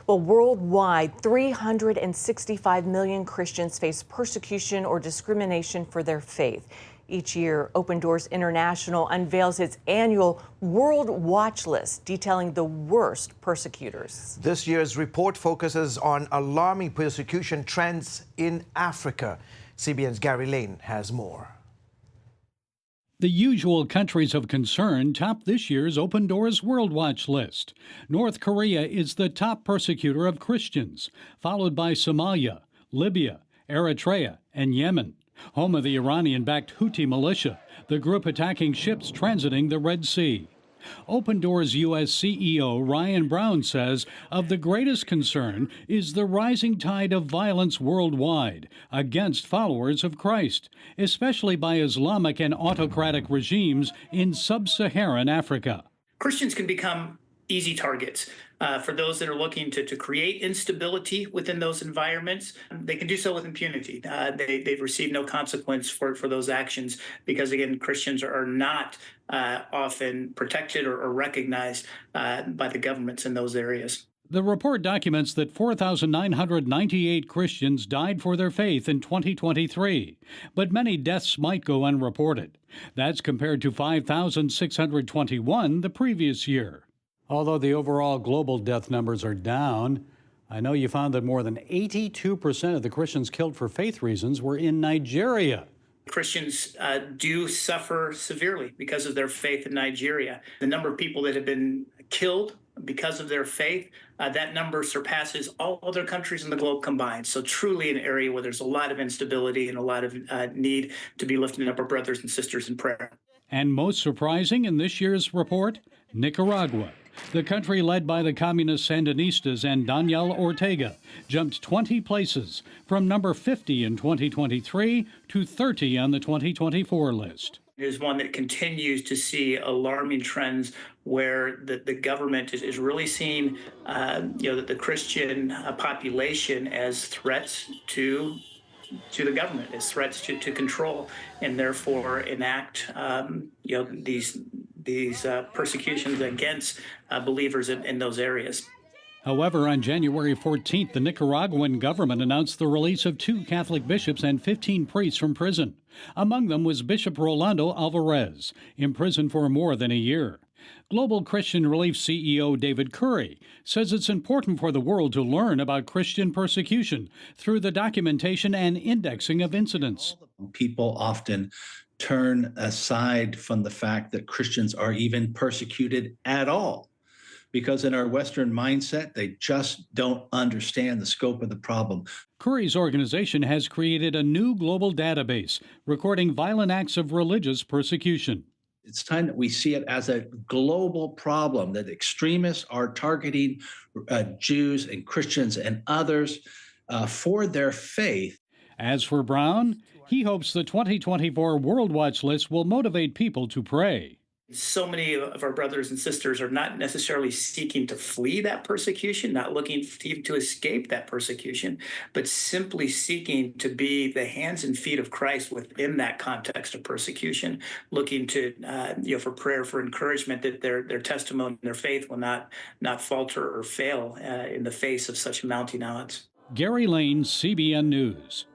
Well, worldwide, 365 million Christians face persecution or discrimination for their faith. Each year, Open Doors International unveils its annual World Watch List, detailing the worst persecutors. This year's report focuses on alarming persecution trends in Africa. CBN's Gary Lane has more. The usual countries of concern top this year's Open Doors World Watch list. North Korea is the top persecutor of Christians, followed by Somalia, Libya, Eritrea, and Yemen, home of the Iranian-backed Houthi militia, the group attacking ships transiting the Red Sea. Open Doors U.S. CEO Ryan Brown says of the greatest concern is the rising tide of violence worldwide against followers of Christ, especially by Islamic and autocratic regimes in sub-Saharan Africa. Christians can become easy targets for those that are looking to create instability within those environments. They can do so with impunity. They've received no consequence for those actions because, again, Christians are not often protected or recognized by the governments in those areas. The report documents that 4,998 Christians died for their faith in 2023, but many deaths might go unreported. That's compared to 5,621 the previous year. Although the overall global death numbers are down, I know you found that more than 82% of the Christians killed for faith reasons were in Nigeria. Christians do suffer severely because of their faith in Nigeria. The number of people that have been killed because of their faith, that number surpasses all other countries in the globe combined. So truly an area where there's a lot of instability and a lot of need to be lifting up our brothers and sisters in prayer. And most surprising in this year's report, Nicaragua. The country led by the communist Sandinistas and Daniel Ortega jumped 20 places from number 50 in 2023 to 30 on the 2024 list. It is one that continues to see alarming trends where the government is really seeing the Christian population as threats to the government, as threats to control, and therefore enact these persecutions against believers in those areas. However, on January 14th, the Nicaraguan government announced the release of 2 Catholic bishops and 15 priests from prison. Among them was Bishop Rolando Alvarez, imprisoned for more than a year. Global Christian Relief CEO David Curry says it's important for the world to learn about Christian persecution through the documentation and indexing of incidents. People often turn aside from the fact that Christians are even persecuted at all, because in our Western mindset, they just don't understand the scope of the problem. Curry's organization has created a new global database recording violent acts of religious persecution. It's time that we see it as a global problem, that extremists are targeting Jews and Christians and others for their faith. As for Brown, he hopes the 2024 World Watch List will motivate people to pray. So many of our brothers and sisters are not necessarily seeking to flee that persecution, not looking even to escape that persecution, but simply seeking to be the hands and feet of Christ within that context of persecution, looking to for prayer, for encouragement that their testimony, their faith will not falter or fail in the face of such mounting odds. Gary Lane, CBN News.